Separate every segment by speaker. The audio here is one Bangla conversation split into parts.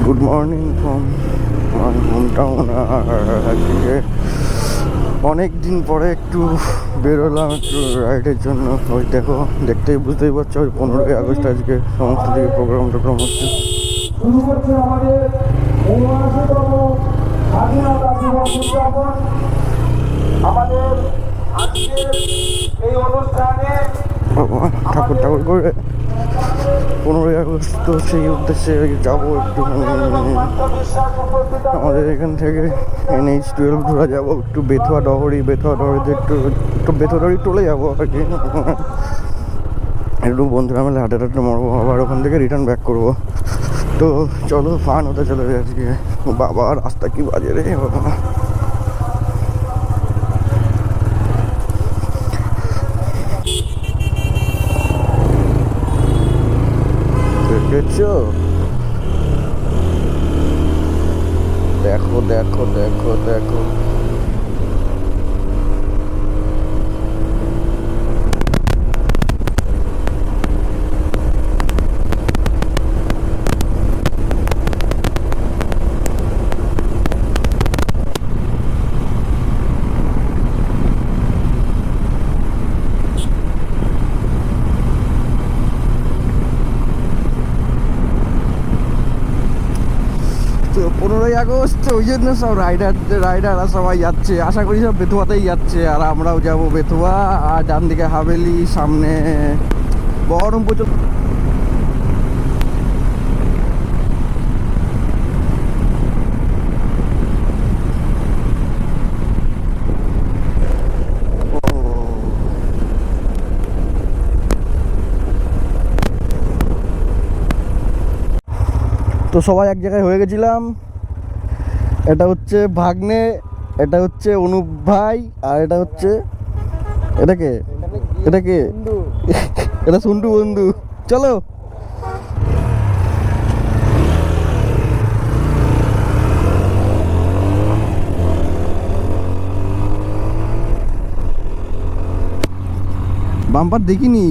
Speaker 1: Good morning from my home town. আজকে অনেক দিন পরে একটু বেরোলাম একটু রাইডের জন্য। ওই দেখো, দেখতেই বুঝতেই পারছো, ওই 15ই আগস্ট আজকে সমস্ত দিকে প্রোগ্রাম টোগ্রাম হচ্ছে।
Speaker 2: শুরু করছে আমাদের ৭৯তম স্বাধীনতা দিবস উদযাপন। আমাদের আজকের এই অনুষ্ঠানে
Speaker 1: ঠাকুর ঠাকুর করে 15ই আগস্ট, তো সেই উদ্দেশ্যে যাবো একটু আমাদের এখান থেকে NH-12 ঘোরা যাবো একটু বেথুয়া ডহরিতে একটু বেথুয়া ডহরি চলে যাবো আর কি। একটু বন্ধুরা মিলে হাঁটে মারবো, আবার ওখান থেকে রিটার্ন ব্যাক করবো। তো চলো, ফান হতে চলে যায় আজকে। বাবা, রাস্তা কি বাজে রে বাবা। দেখেছো? দেখো দেখো দেখো দেখো, তো 15ই আগস্ট ওই জন্য সব রাইডাররা সবাই যাচ্ছে, আশা করি সব বেথুয়াতেই যাচ্ছে। আর আমরাও যাব বেথুয়া। আর ডান দিকে হাভেলি, সামনে বহরমপুর। তো সবাই এক জায়গায় হয়ে গেছিলাম। এটা হচ্ছে ভাগ্নে, এটা হচ্ছে অনুপ ভাই, আর এটা হচ্ছে এটাকে এটা সুন্টু বন্ধু। চলো, বাম্পার দেখিনি।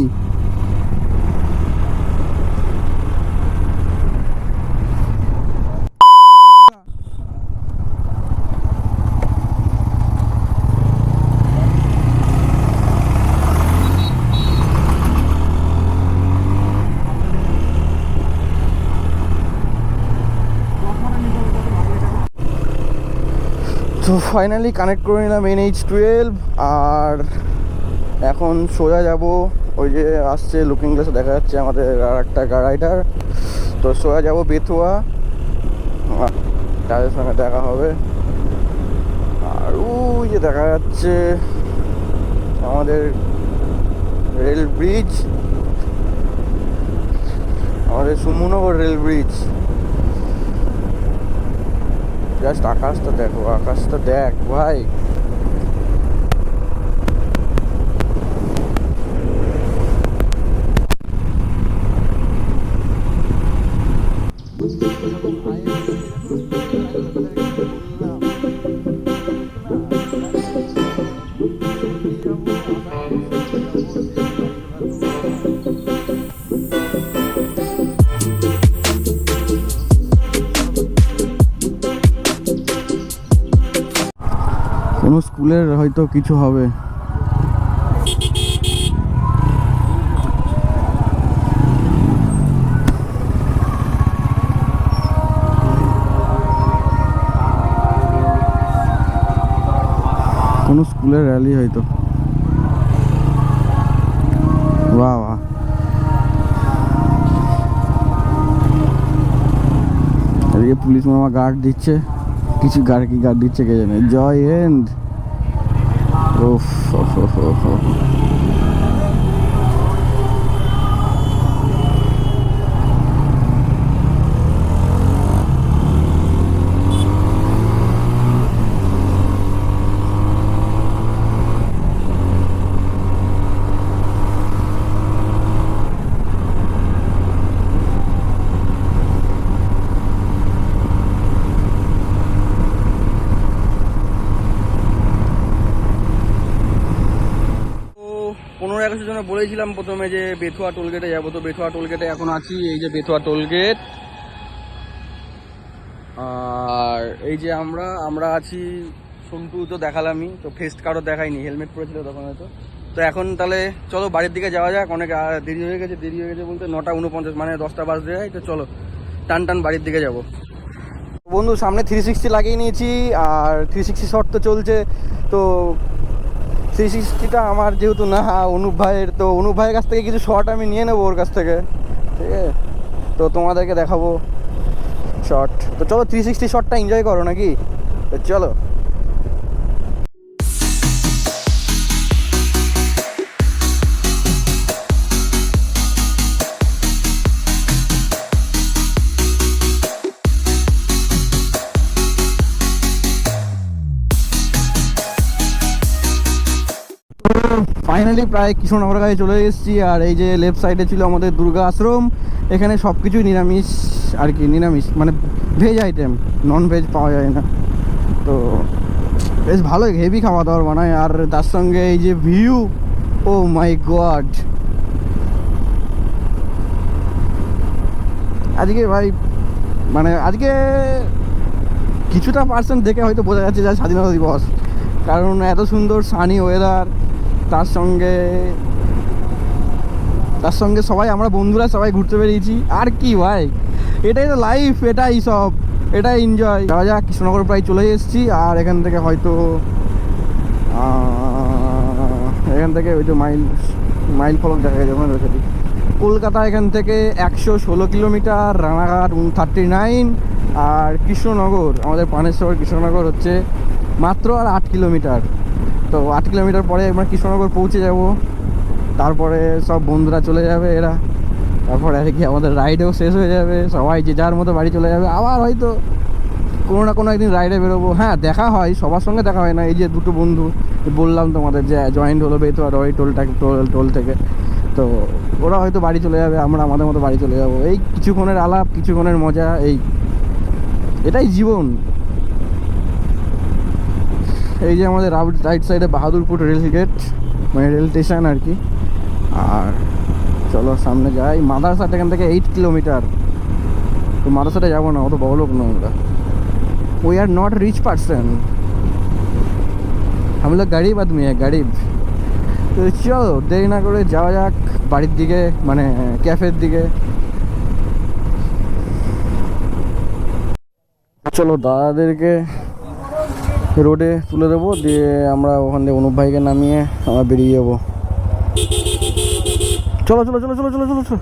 Speaker 1: তো ফাইনালি কানেক্ট করে নিলাম NH-12। আর এখন সোজা যাব, ওই যে আসছে লুকিং গ্লাসে দেখা যাচ্ছে আমাদের আর একটা রাইডার। তো সোজা যাব বেথুয়া, তাদের সঙ্গে দেখা হবে। আর ওই যে দেখা যাচ্ছে আমাদের রেল ব্রিজ, আমাদের সুমনগর রেল ব্রিজ। জাস্ট আকাশটা দেখো, আকাশটা দেখ ভাই। কোনো স্কুলের হয়তো কিছু হবে। কোনো স্কুলের র্যালি হয়তো। বাহ বাহ, এদিকে পুলিশ মামা গার্ড দিচ্ছে, কিছু গার্ড কি গার্ড দিচ্ছে কে জানে। জয় হিন্দ। ওফ, আগস্টের জন্য বলেছিলাম প্রথমে যে বেথুয়া টোলগেটে যাবো। তো বেথুয়া টোলগেটে এখন আছি, এই যে বেথুয়া টোলগেট। আর এই যে আমরা আছি, সন্টু তো দেখালামই, তো ফেস্ট কারো দেখাইনি, হেলমেট পরেছিল তখন হয়তো। তো এখন তাহলে চলো বাড়ির দিকে যাওয়া যাক, অনেক দেরি হয়ে গেছে বলতে 9:49, মানে 10টা বাজতে যায়। তো চলো টান বাড়ির দিকে যাব। বন্ধু সামনে 360 লাগিয়ে নিয়েছি, আর 360 শট তো চলছে। তো 360টা আমার যেহেতু না অনুপ ভাইয়ের, তো অনুপ ভাইয়ের কাছ থেকে কিছু শট আমি নিয়ে নেবো ওর কাছ থেকে, ঠিক আছে? তো তোমাদেরকে দেখাবো শট। তো চলো 360 শটটা এনজয় করো নাকি? তো চলো। ফাইনালি প্রায় কৃষ্ণনগর কাছে চলে এসেছি। আর এই যে লেফট সাইডে ছিল আমাদের দুর্গা আশ্রম। এখানে সব কিছুই নিরামিষ আর কি, নিরামিষ মানে ভেজ আইটেম, নন ভেজ পাওয়া যায় না। তো বেশ ভালোই হেভি খাওয়া দাওয়ার বানায়। আর তার সঙ্গে এই যে ভিউ, ও মাই গড, আজকে ভাই মানে আজকে কিছুটা পার্সেন্ট দেখে হয়তো বোঝা যাচ্ছে যা স্বাধীনতা দিবস, কারণ এত সুন্দর সানি ওয়েদার, তার সঙ্গে সবাই আমরা বন্ধুরা সবাই ঘুরতে বেরিয়েছি। আর কি ভাই, এটাই তো লাইফ, এটাই এনজয়। যাওয়া যাক, কৃষ্ণনগর প্রায় চলে এসেছি। আর এখান থেকে হয়তো ওই যে মাইল ফলক দেখা গেছে আমার কাছে। কলকাতা এখান থেকে 116 কিলোমিটার, রানাঘাট 39, আর কৃষ্ণনগর আমাদের পানেশ্বর কৃষ্ণনগর হচ্ছে মাত্র আর 8 কিলোমিটার। তো 8 কিলোমিটার পরে আমরা কৃষ্ণনগর পৌঁছে যাব। তারপরে সব বন্ধুরা চলে যাবে এরা, তারপরে আর কি আমাদের রাইডেও শেষ হয়ে যাবে, সবাই যে যার মতো বাড়ি চলে যাবে। আবার হয়তো কোনো না কোনো একদিন রাইডে বেরোবো। হ্যাঁ, দেখা হয়, সবার সঙ্গে দেখা হয় না। এই যে দুটো বন্ধু বললাম তোমাদের যে জয়েন্ট হলো বেতুয়া রয় টোল থেকে, তো ওরা হয়তো বাড়ি চলে যাবে, আমরা আমাদের মতো বাড়ি চলে যাব। এই কিছুক্ষণের আলাপ, কিছুক্ষণের মজা, এটাই জীবন। এই যে আমাদের রাইট সাইডে বাহাদুরপুর রেল গেট, মানে রেল স্টেশন আর কি। আর চলো সামনে যাই। মাদারসাট এখান থেকে 8 কিলোমিটার। তো মাদারসাটে যাবো না, অত বড় লোক নয় আমরা, we are not rich person, हम लोग गरीब आदमी है, गरीब। তো চলো দেরি না করে যাওয়া যাক বাড়ির দিকে, মানে ক্যাফের দিকে। চলো দাদাদেরকে রোডে তুলে দেবো, দিয়ে আমরা ওখান থেকে অনুপ ভাইকে নামিয়ে আমরা বেরিয়ে যাবো। চলো চলো চলো চলো চলো চলো চলো।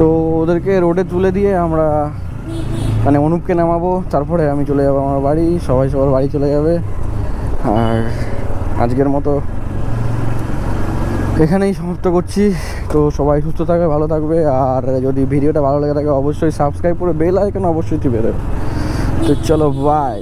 Speaker 1: তো ওদেরকে রোডে তুলে দিয়ে আমরা মানে অনুপকে নামাবো, তারপরে আমি চলে যাবো আমার বাড়ি, সবাই সবার বাড়ি চলে যাবে। আর আজকের মতো এখানেই সমাপ্ত করছি। তো সবাই সুস্থ থাকবে, ভালো থাকবে। আর যদি ভিডিওটা ভালো লেগে থাকে অবশ্যই সাবস্ক্রাইব করে বেল আইকন অবশ্যই টিপে দেবে। তো চলো বাই।